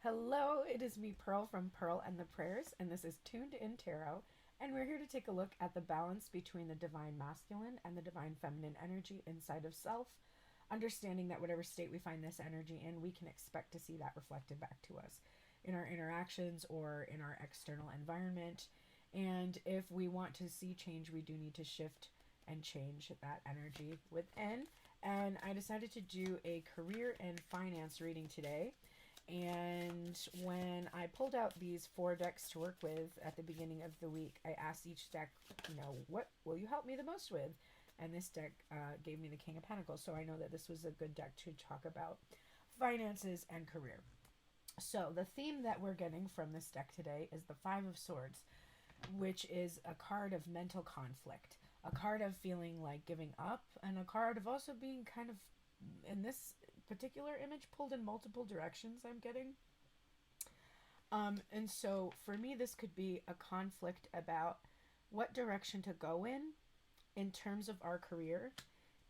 Hello, it is me, Pearl from Pearl and the Prayers, and this is Tuned in Tarot. And we're here to take a look at the balance between the divine masculine and the divine feminine energy inside of self, understanding that whatever state we find this energy in, we can expect to see that reflected back to us in our interactions or in our external environment. And if we want to see change, we do need to shift and change that energy within. And I decided to do a career and finance reading today. And when I pulled out these 4 decks to work with at the beginning of the week, I asked each deck, what will you help me the most with? And this deck gave me the King of Pentacles, so I know that this was a good deck to talk about finances and career. So the theme that we're getting from this deck today is the Five of Swords, which is a card of mental conflict, a card of feeling like giving up, and a card of also being kind of, in this particular image, pulled in multiple directions, I'm getting. And so for me, this could be a conflict about what direction to go in terms of our career,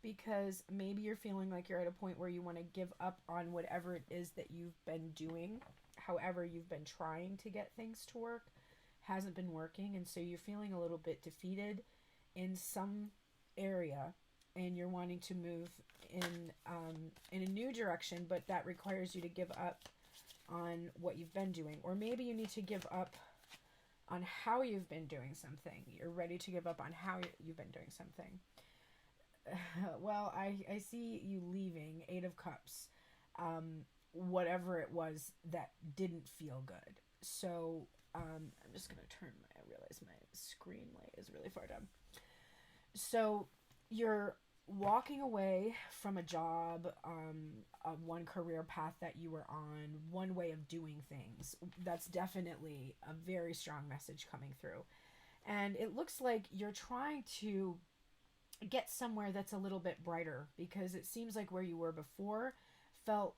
because maybe you're feeling like you're at a point where you want to give up on whatever it is that you've been doing, however you've been trying to get things to work, hasn't been working, and so you're feeling a little bit defeated in some area, and you're wanting to move in a new direction, but that requires you to give up on what you've been doing. Or maybe you need to give up on how you've been doing something. You're ready to give up on how you've been doing something. Well, I see you leaving, 8 of Cups, whatever it was that didn't feel good. So I'm just going to I realize my screen light is really far down. So you're walking away from a job, one career path that you were on, one way of doing things. That's definitely a very strong message coming through. And it looks like you're trying to get somewhere that's a little bit brighter, because it seems like where you were before felt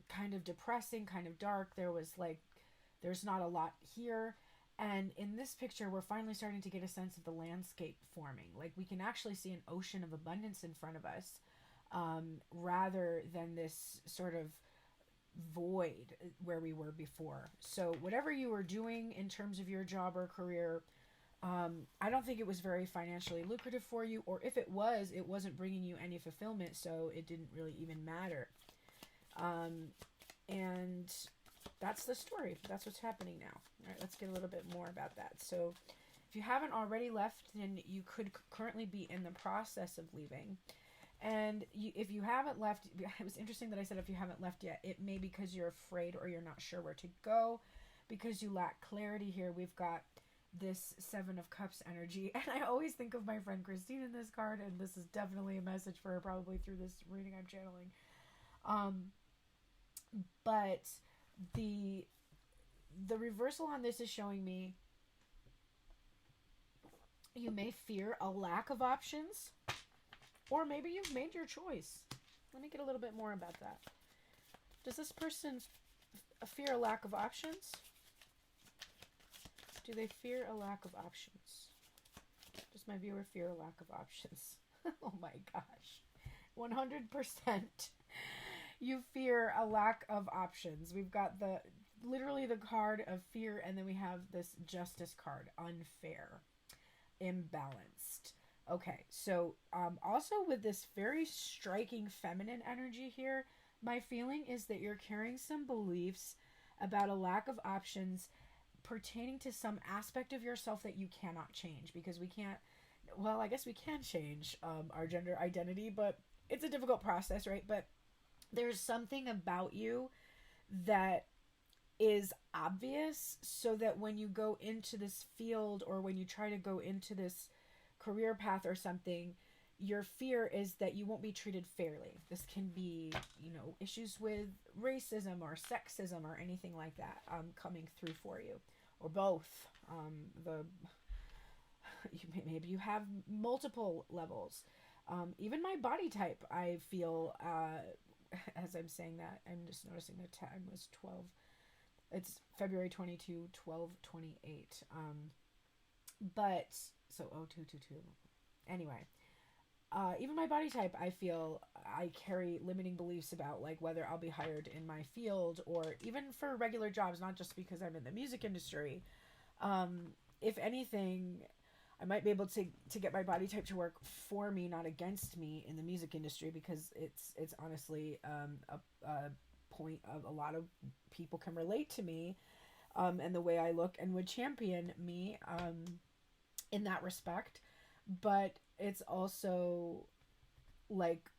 kind of depressing, kind of dark. There's not a lot here. And in this picture, we're finally starting to get a sense of the landscape forming. Like, we can actually see an ocean of abundance in front of us, rather than this sort of void where we were before. So whatever you were doing in terms of your job or career, I don't think it was very financially lucrative for you, or if it was, it wasn't bringing you any fulfillment, so it didn't really even matter. And that's the story. That's what's happening now. All right, let's get a little bit more about that. So if you haven't already left, then you could currently be in the process of leaving. And if you haven't left, it was interesting that I said if you haven't left yet. It may be because you're afraid or you're not sure where to go, because you lack clarity here. We've got this 7 of Cups energy. And I always think of my friend Christine in this card, and this is definitely a message for her probably through this reading I'm channeling. But the reversal on this is showing me you may fear a lack of options, or maybe you've made your choice. Let me get a little bit more about that. Does this person fear a lack of options? Do they fear a lack of options? Does my viewer fear a lack of options? Oh my gosh. 100%. You fear a lack of options. We've got literally the card of fear, and then we have this Justice card, unfair, imbalanced. Okay, so also with this very striking feminine energy here, my feeling is that you're carrying some beliefs about a lack of options pertaining to some aspect of yourself that you cannot change, because we can't, well, I guess we can change our gender identity, but it's a difficult process, right? But there's something about you that is obvious, so that when you go into this field, or when you try to go into this career path or something, your fear is that you won't be treated fairly. This can be, issues with racism or sexism or anything like that coming through for you, or both. Maybe you have multiple levels. Even my body type, I feel, as I'm saying that, I'm just noticing the time was 12. It's February 22, 12:28. But, so 0222. Anyway, Even my body type, I feel I carry limiting beliefs about like whether I'll be hired in my field or even for regular jobs, not just because I'm in the music industry. If anything, I might be able to get my body type to work for me, not against me in the music industry, because it's honestly a point of a lot of people can relate to me, and the way I look and would champion me in that respect. But it's also like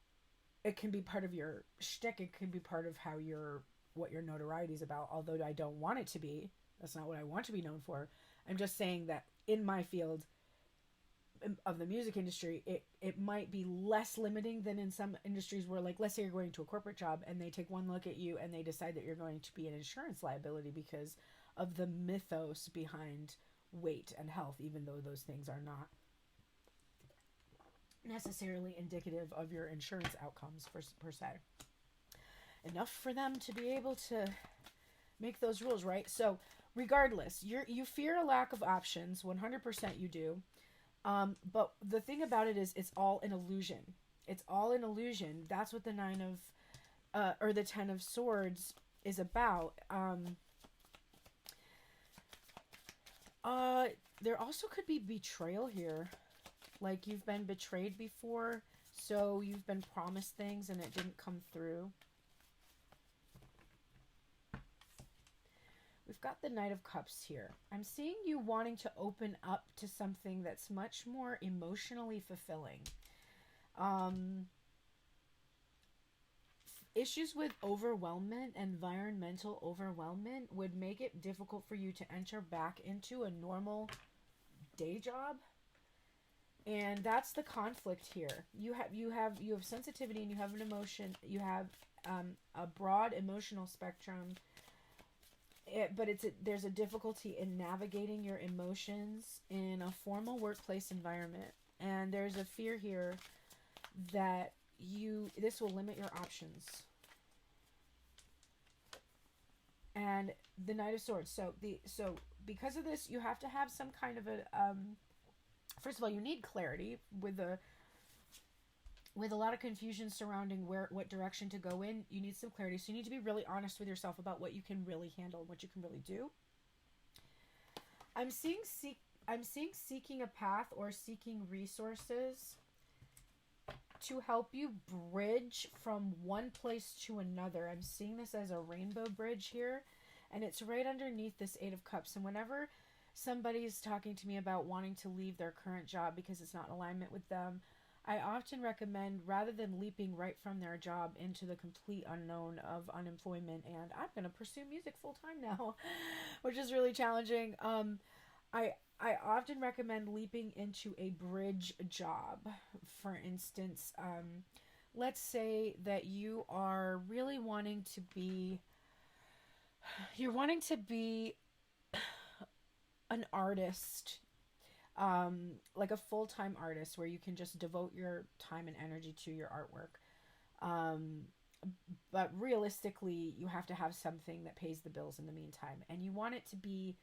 it can be part of your shtick. It can be part of how your what your notoriety is about. Although I don't want it to be. That's not what I want to be known for. I'm just saying that in my field of the music industry, it might be less limiting than in some industries where, like, let's say you're going to a corporate job and they take one look at you and they decide that you're going to be an insurance liability because of the mythos behind weight and health, even though those things are not necessarily indicative of your insurance outcomes per se. Enough for them to be able to make those rules, right? So regardless, you fear a lack of options. 100% you do. But the thing about it is it's all an illusion. It's all an illusion. That's what the or the 10 of Swords is about. There also could be betrayal here. Like you've been betrayed before, so you've been promised things and it didn't come through. We've got the Knight of Cups here. I'm seeing you wanting to open up to something that's much more emotionally fulfilling. Issues with overwhelmment, environmental overwhelmment, would make it difficult for you to enter back into a normal day job. And that's the conflict here. You have sensitivity and you have an emotion. You have a broad emotional spectrum. But there's a difficulty in navigating your emotions in a formal workplace environment, and there's a fear here that this will limit your options. And the Knight of Swords. So because of this, you have to have some kind of a first of all, you need clarity with a lot of confusion surrounding what direction to go in. You need some clarity. So you need to be really honest with yourself about what you can really handle and what you can really do. I'm seeing seeking a path or seeking resources to help you bridge from one place to another. I'm seeing this as a rainbow bridge here, and it's right underneath this 8 of Cups. And whenever somebody's talking to me about wanting to leave their current job because it's not in alignment with them, I often recommend, rather than leaping right from their job into the complete unknown of unemployment and I'm going to pursue music full time now, which is really challenging, I often recommend leaping into a bridge job. For instance, let's say that you are really wanting to be an artist, like a full-time artist where you can just devote your time and energy to your artwork. But realistically, you have to have something that pays the bills in the meantime. And you want it to be,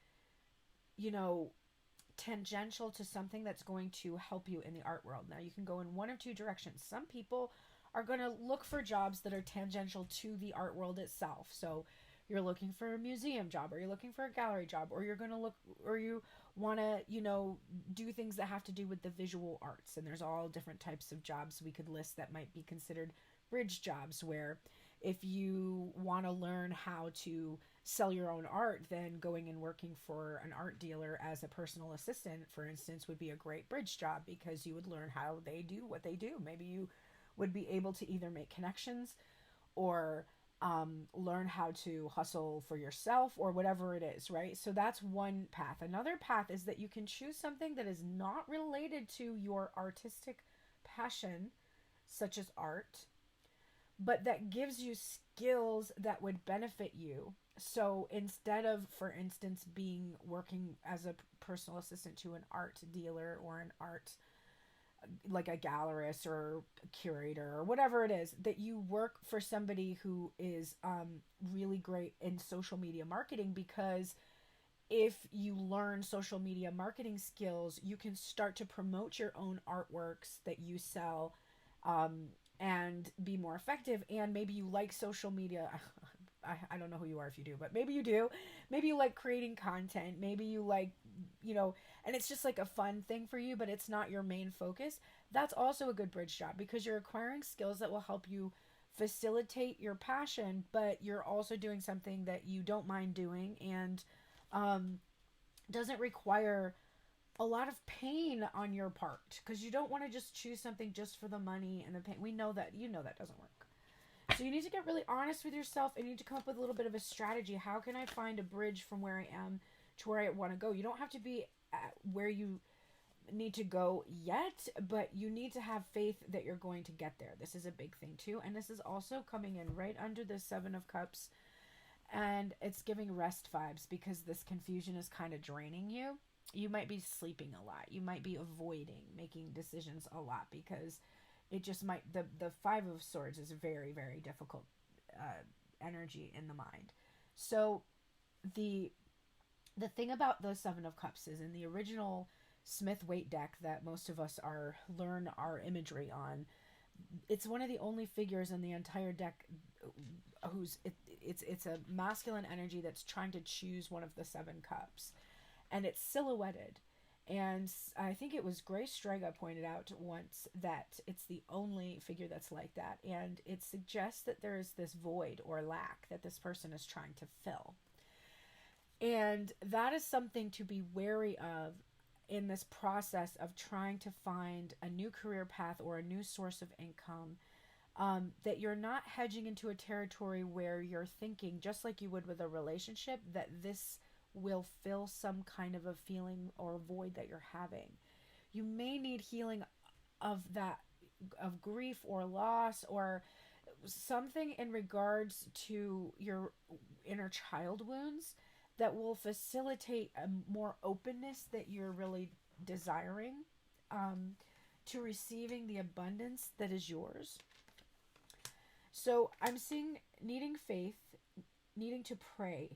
tangential to something that's going to help you in the art world. Now, you can go in one of two directions. Some people are going to look for jobs that are tangential to the art world itself. So you're looking for a museum job, or you're looking for a gallery job, or you're going to look, or you want to, do things that have to do with the visual arts. And there's all different types of jobs we could list that might be considered bridge jobs, where if you want to learn how to sell your own art, then going and working for an art dealer as a personal assistant, for instance, would be a great bridge job, because you would learn how they do what they do. Maybe you would be able to either make connections or learn how to hustle for yourself, or whatever it is, right? So that's one path. Another path is that you can choose something that is not related to your artistic passion, such as art, but that gives you skills that would benefit you. So instead of, for instance, working as a personal assistant to an art dealer or an art, like a gallerist or a curator or whatever it is, that you work for somebody who is really great in social media marketing, because if you learn social media marketing skills, you can start to promote your own artworks that you sell and be more effective. And maybe you like social media. I don't know who you are if you do, but maybe you do. Maybe you like creating content. Maybe you like, and it's just like a fun thing for you, but it's not your main focus. That's also a good bridge job because you're acquiring skills that will help you facilitate your passion, but you're also doing something that you don't mind doing and um, doesn't require a lot of pain on your part because you don't want to just choose something just for the money and the pain. We know that, that doesn't work. So you need to get really honest with yourself and you need to come up with a little bit of a strategy. How can I find a bridge from where I am to where I want to go? You don't have to be at where you need to go yet, but you need to have faith that you're going to get there. This is a big thing too. And this is also coming in right under the Seven of Cups. And it's giving rest vibes because this confusion is kind of draining you. You might be sleeping a lot. You might be avoiding making decisions a lot because it just might, the Five of Swords is a very, very difficult energy in the mind. So the thing about the Seven of Cups is in the original Smith-Waite deck that most of us learn our imagery on, it's one of the only figures in the entire deck it's a masculine energy that's trying to choose one of the seven cups, and it's silhouetted. And I think it was Grace Strega pointed out once that it's the only figure that's like that, and it suggests that there is this void or lack that this person is trying to fill. And that is something to be wary of in this process of trying to find a new career path or a new source of income, that you're not hedging into a territory where you're thinking, just like you would with a relationship, that this will fill some kind of a feeling or void that you're having. You may need healing of that, of grief or loss or something in regards to your inner child wounds that will facilitate a more openness that you're really desiring, to receiving the abundance that is yours. So I'm seeing needing faith, needing to pray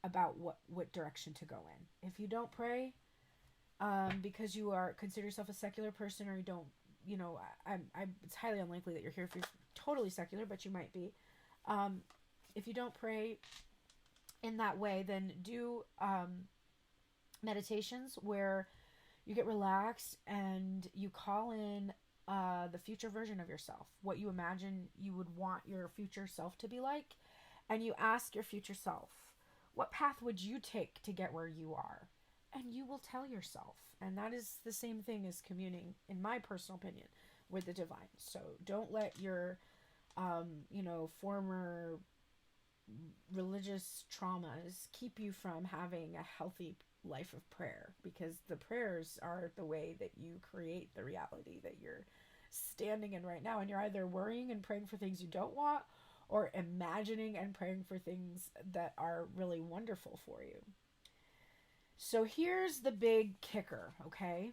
about what direction to go in. If you don't pray, because you consider yourself a secular person, or you don't, it's highly unlikely that you're here if you're totally secular, but you might be. If you don't pray in that way, then do meditations where you get relaxed and you call in the future version of yourself, what you imagine you would want your future self to be like, and you ask your future self, what path would you take to get where you are? And you will tell yourself. And that is the same thing as communing, in my personal opinion, with the divine. So don't let your, former religious traumas keep you from having a healthy life of prayer, because the prayers are the way that you create the reality that you're standing in right now. And you're either worrying and praying for things you don't want, or imagining and praying for things that are really wonderful for you. So here's the big kicker, okay?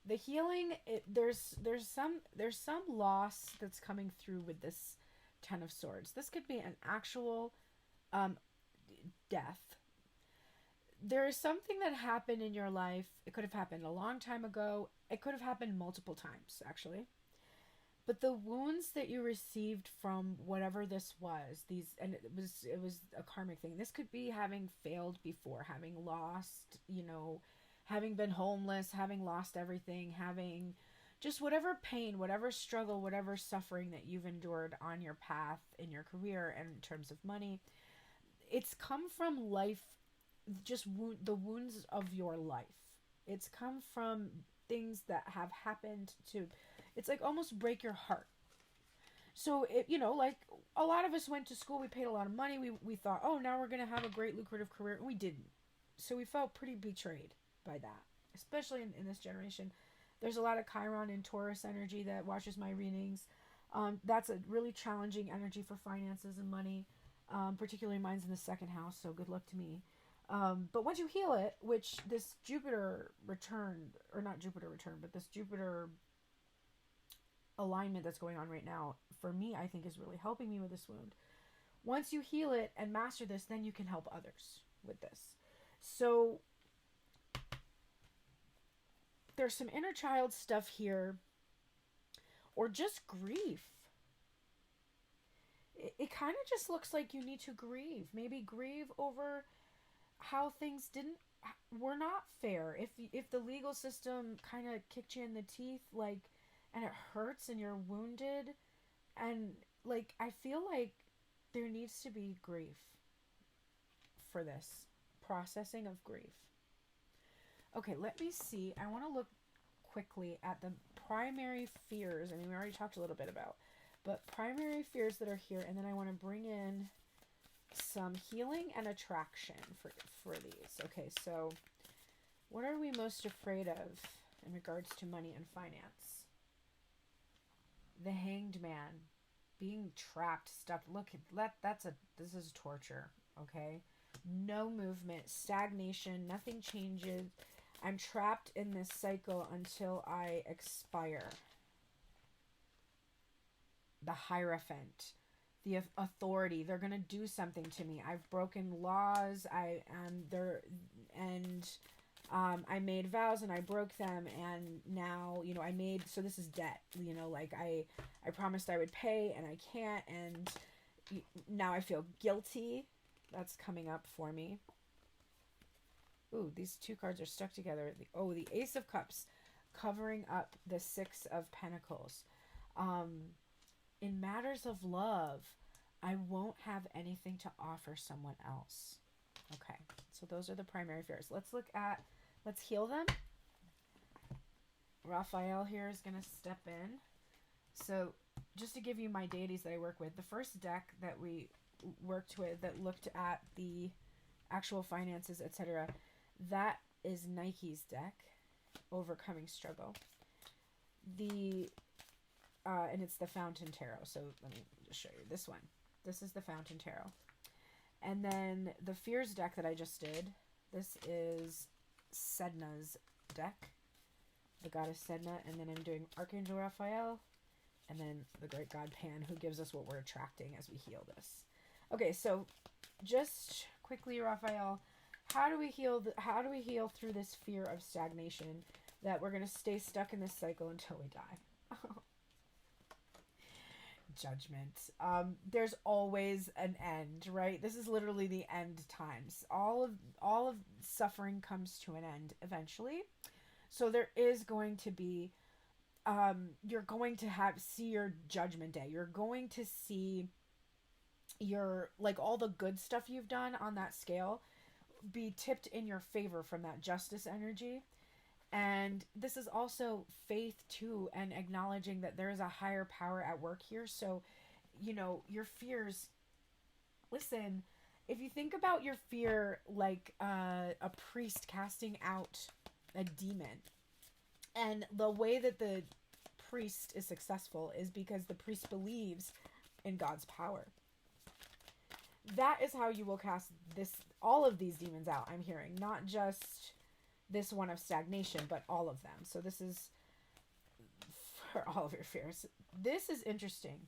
The healing, there's some loss that's coming through with this Ten of Swords. This could be an actual death. There is something that happened in your life. It could have happened a long time ago. It could have happened multiple times, actually. But the wounds that you received from whatever this was, and it was a karmic thing. This could be having failed before, having lost, having been homeless, having lost everything, having just whatever pain, whatever struggle, whatever suffering that you've endured on your path in your career and in terms of money. It's come from life, just the wounds of your life. It's come from things that have happened to, it's like almost break your heart. So, like a lot of us went to school, we paid a lot of money, we thought, oh, now we're going to have a great lucrative career, and we didn't. So we felt pretty betrayed by that, especially in this generation. There's a lot of Chiron and Taurus energy that watches my readings. That's a really challenging energy for finances and money, particularly mine's in the second house, so good luck to me. But once you heal it, which this Jupiter return, or not Jupiter return, but this Jupiter alignment that's going on right now, for me, I think is really helping me with this wound. Once you heal it and master this, then you can help others with this. So there's some inner child stuff here or just grief. It kind of just looks like you need to grieve. Maybe grieve over how things were not fair. If the legal system kind of kicked you in the teeth, like, and it hurts and you're wounded, and like, I feel like there needs to be grief for this processing of grief. Okay, let me see. I want to look quickly at the primary fears. I mean, we already talked a little bit about, but primary fears that are here, and then I want to bring in some healing and attraction for these. Okay, so what are we most afraid of in regards to money and finance? The Hanged Man, being trapped, stuck. Look, this is torture. Okay, no movement, stagnation, nothing changes. I'm trapped in this cycle until I expire. The Hierophant, the authority. They're gonna do something to me. I've broken laws. I made vows and I broke them, and now, you know, so this is debt. You know, like I promised I would pay and I can't, and now I feel guilty. That's coming up for me. Ooh, these two cards are stuck together. The Ace of Cups covering up the Six of Pentacles. In matters of love, I won't have anything to offer someone else. Okay, so those are the primary fears. Let's heal them. Raphael here is going to step in. So just to give you my deities that I work with, the first deck that we worked with that looked at the actual finances, etc., that is Nike's deck, Overcoming Struggle. And it's the Fountain Tarot. So let me just show you this one. This is the Fountain Tarot. And then the Fears deck that I just did, this is Sedna's deck, the Goddess Sedna. And then I'm doing Archangel Raphael, and then the Great God Pan, who gives us what we're attracting as we heal this. Okay, so just quickly, Raphael, how do we heal through this fear of stagnation, that we're going to stay stuck in this cycle until we die? Judgment. There's always an end, right? This is literally the end times. All of suffering comes to an end eventually. So there is going to be, you're going to see your judgment day. You're going to see your, like, all the good stuff you've done on that scale be tipped in your favor from that justice energy. And this is also faith too, and acknowledging that there is a higher power at work here. So, you know, your fears, listen, if you think about your fear like a priest casting out a demon, and the way that the priest is successful is because the priest believes in God's power. That is how you will cast all of these demons out, I'm hearing. Not just this one of stagnation, but all of them. So this is for all of your fears. This is interesting.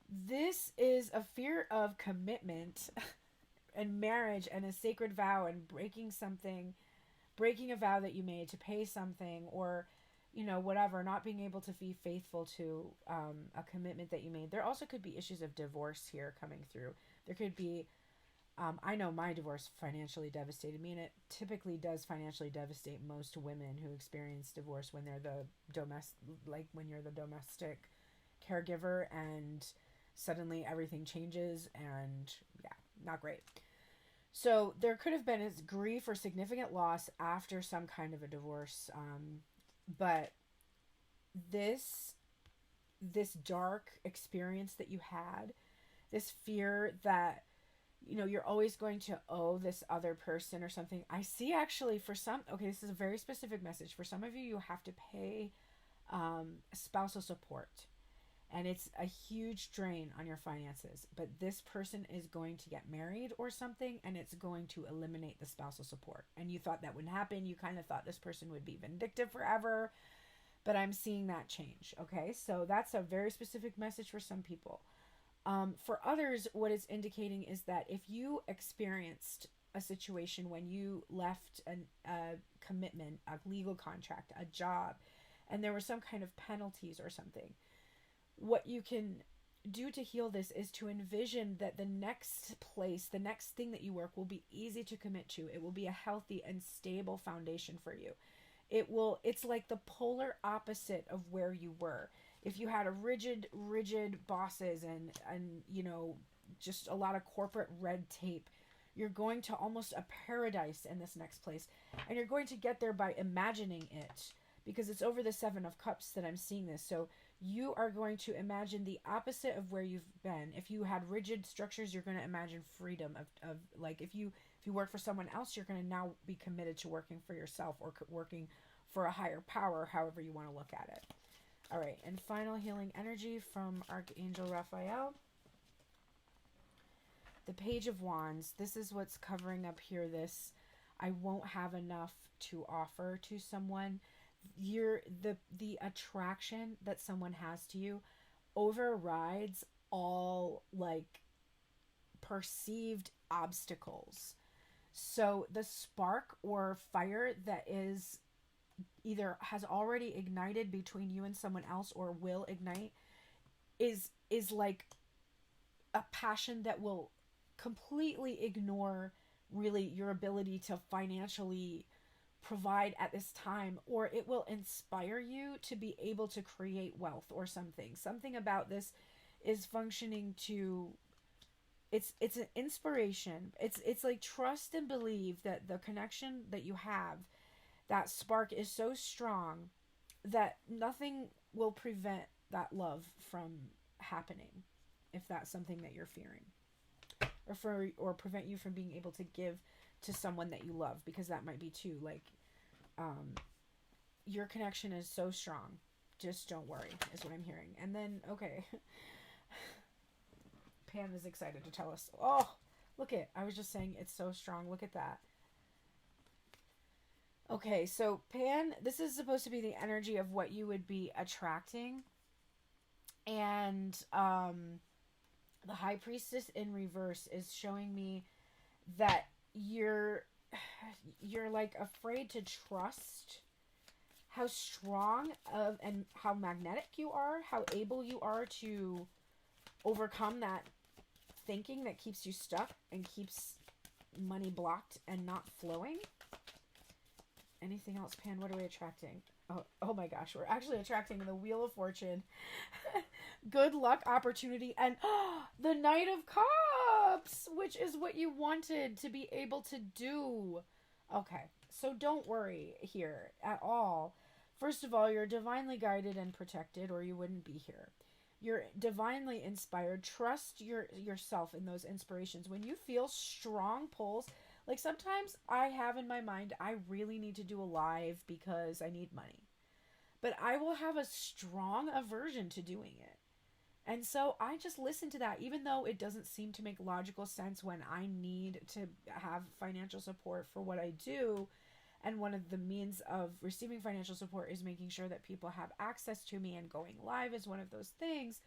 This is a fear of commitment and marriage and a sacred vow, and breaking a vow that you made to pay something, or, you know, whatever, not being able to be faithful to a commitment that you made. There also could be issues of divorce here coming through. There could be, I know my divorce financially devastated me, and it typically does financially devastate most women who experience divorce when they're when you're the domestic caregiver, and suddenly everything changes, and yeah, not great. So there could have been grief or significant loss after some kind of a divorce, but this dark experience that you had, this fear that, you know, you're always going to owe this other person or something. I see actually for some, okay, this is a very specific message. For some of you, you have to pay spousal support, and it's a huge drain on your finances. But this person is going to get married or something, and it's going to eliminate the spousal support. And you thought that wouldn't happen. You kind of thought this person would be vindictive forever, but I'm seeing that change. Okay, so that's a very specific message for some people. For others, what it's indicating is that if you experienced a situation when you left a commitment, a legal contract, a job, and there were some kind of penalties or something. What you can do to heal this is to envision that the next place, the next thing that you work will be easy to commit to. It will be a healthy and stable foundation for you. It's like the polar opposite of where you were. If you had a rigid bosses and just a lot of corporate red tape, you're going to almost a paradise in this next place, and you're going to get there by imagining it, because it's over the 7 of Cups that I'm seeing this. So you are going to imagine the opposite of where you've been. If you had rigid structures, you're going to imagine freedom of like, if you work for someone else, you're going to now be committed to working for yourself, or working for a higher power, however you want to look at it. All right, and final healing energy from Archangel Raphael. The Page of Wands. This is what's covering up here. This, I won't have enough to offer to someone. The attraction that someone has to you overrides all like perceived obstacles. So the spark or fire that is either has already ignited between you and someone else, or will ignite, is like a passion that will completely ignore really your ability to financially provide at this time, or it will inspire you to be able to create wealth or something about this is functioning to, it's an inspiration. It's like, trust and believe that the connection that you have, that spark is so strong that nothing will prevent that love from happening, if that's something that you're fearing, or prevent you from being able to give to someone that you love, because that might be too, like, your connection is so strong. Just don't worry, is what I'm hearing. And then, okay, Pam is excited to tell us. Oh, look it. I was just saying it's so strong. Look at that. Okay, so Pan, this is supposed to be the energy of what you would be attracting. And the High Priestess in reverse is showing me that you're like afraid to trust how strong and how magnetic you are, how able you are to overcome that thinking that keeps you stuck and keeps money blocked and not flowing. Anything else, Pan? What are we attracting? Oh my gosh, we're actually attracting the Wheel of Fortune. Good luck, opportunity, and the Knight of Cups, which is what you wanted to be able to do. Okay, so don't worry here at all. First of all, you're divinely guided and protected, or you wouldn't be here. You're divinely inspired. Trust yourself in those inspirations. When you feel strong pulls, like sometimes I have in my mind, I really need to do a live because I need money. But I will have a strong aversion to doing it. And so I just listen to that, even though it doesn't seem to make logical sense when I need to have financial support for what I do. And one of the means of receiving financial support is making sure that people have access to me, and going live is one of those things.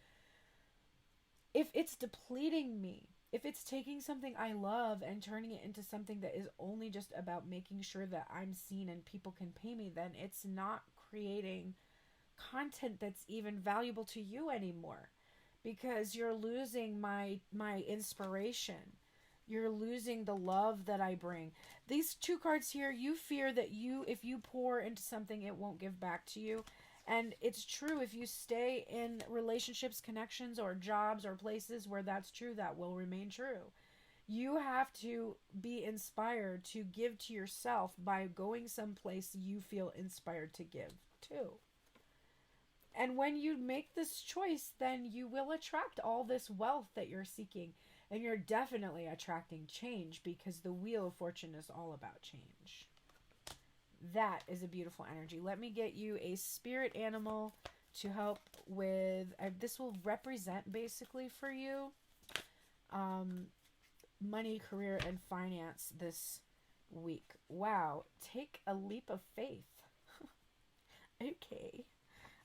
If it's depleting me, if it's taking something I love and turning it into something that is only just about making sure that I'm seen and people can pay me, then it's not creating content that's even valuable to you anymore, because you're losing my inspiration. You're losing the love that I bring. These 2 cards here, you fear that if you pour into something, it won't give back to you. And it's true. If you stay in relationships, connections, or jobs, or places where that's true, that will remain true. You have to be inspired to give to yourself by going someplace you feel inspired to give to. And when you make this choice, then you will attract all this wealth that you're seeking. And you're definitely attracting change, because the Wheel of Fortune is all about change. That is a beautiful energy. Let me get you a spirit animal to help with, this will represent basically for you money, career, and finance this week. Wow. Take a leap of faith. Okay.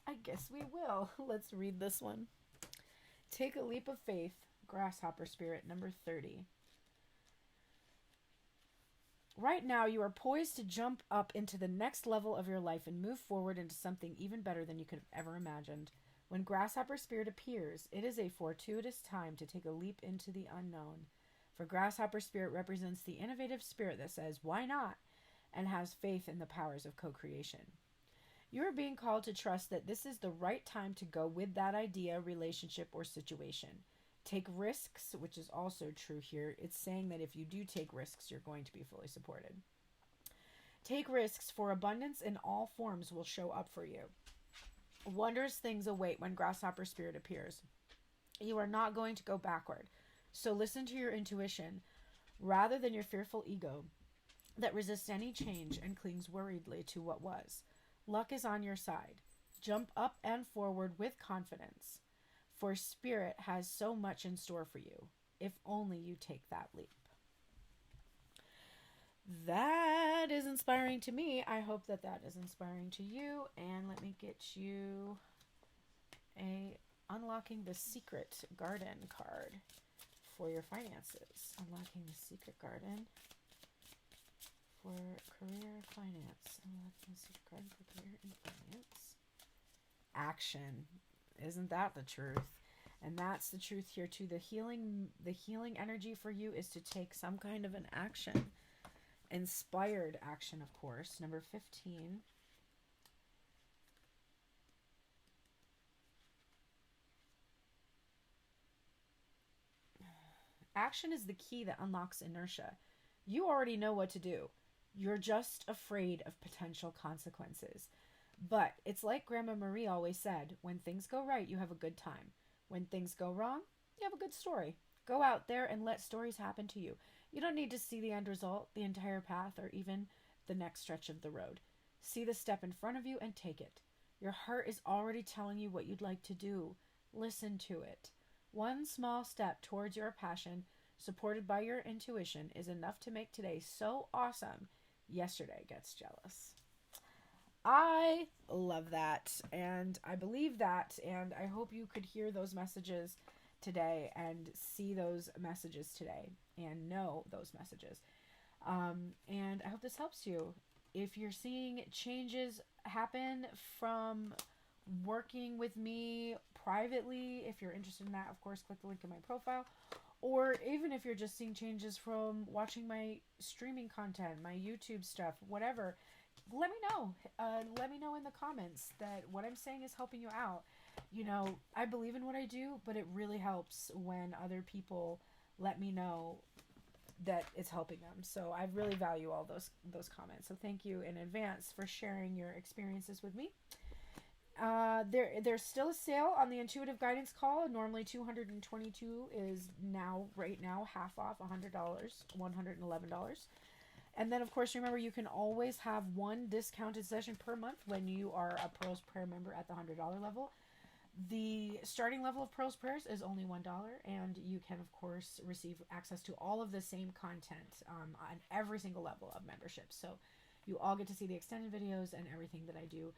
I guess we will. Let's read this one. Take a leap of faith. Grasshopper spirit, number 30. Right now, you are poised to jump up into the next level of your life and move forward into something even better than you could have ever imagined. When Grasshopper Spirit appears, it is a fortuitous time to take a leap into the unknown. For Grasshopper Spirit represents the innovative spirit that says, why not? And has faith in the powers of co-creation. You are being called to trust that this is the right time to go with that idea, relationship, or situation. Take risks, which is also true here. It's saying that if you do take risks, you're going to be fully supported. Take risks, for abundance in all forms will show up for you. Wondrous things await when Grasshopper Spirit appears. You are not going to go backward. So listen to your intuition rather than your fearful ego that resists any change and clings worriedly to what was. Luck is on your side. Jump up and forward with confidence, for Spirit has so much in store for you, if only you take that leap. That is inspiring to me. I hope that that is inspiring to you. And let me get you a Unlocking the Secret Garden card for your finances. Unlocking the Secret Garden for career finance. Unlocking the Secret Garden for career and finance. Action. Isn't that the truth? And that's the truth here too. The healing energy for you is to take some kind of an action. Inspired action, of course. Number 15. Action is the key that unlocks inertia. You already know what to do. You're just afraid of potential consequences. But it's like Grandma Marie always said, when things go right, you have a good time. When things go wrong, you have a good story. Go out there and let stories happen to you. You don't need to see the end result, the entire path, or even the next stretch of the road. See the step in front of you and take it. Your heart is already telling you what you'd like to do. Listen to it. One small step towards your passion, supported by your intuition, is enough to make today so awesome, yesterday gets jealous. I love that, and I believe that, and I hope you could hear those messages today and see those messages today and know those messages. And I hope this helps you. If you're seeing changes happen from working with me privately, if you're interested in that, of course, click the link in my profile. Or even if you're just seeing changes from watching my streaming content, my YouTube stuff, whatever, let me know. Let me know in the comments that what I'm saying is helping you out. You know, I believe in what I do, but it really helps when other people let me know that it's helping them. So I really value all those comments. So thank you in advance for sharing your experiences with me. There's still a sale on the intuitive guidance call. Normally $222 is right now half off, $100, $111. And then, of course, remember, you can always have one discounted session per month when you are a Pearls Prayer member at the $100 level. The starting level of Pearls Prayers is only $1, and you can, of course, receive access to all of the same content on every single level of membership. So you all get to see the extended videos and everything that I do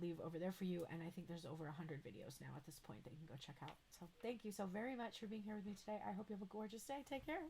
leave over there for you. And I think there's over 100 videos now at this point that you can go check out. So thank you so very much for being here with me today. I hope you have a gorgeous day. Take care.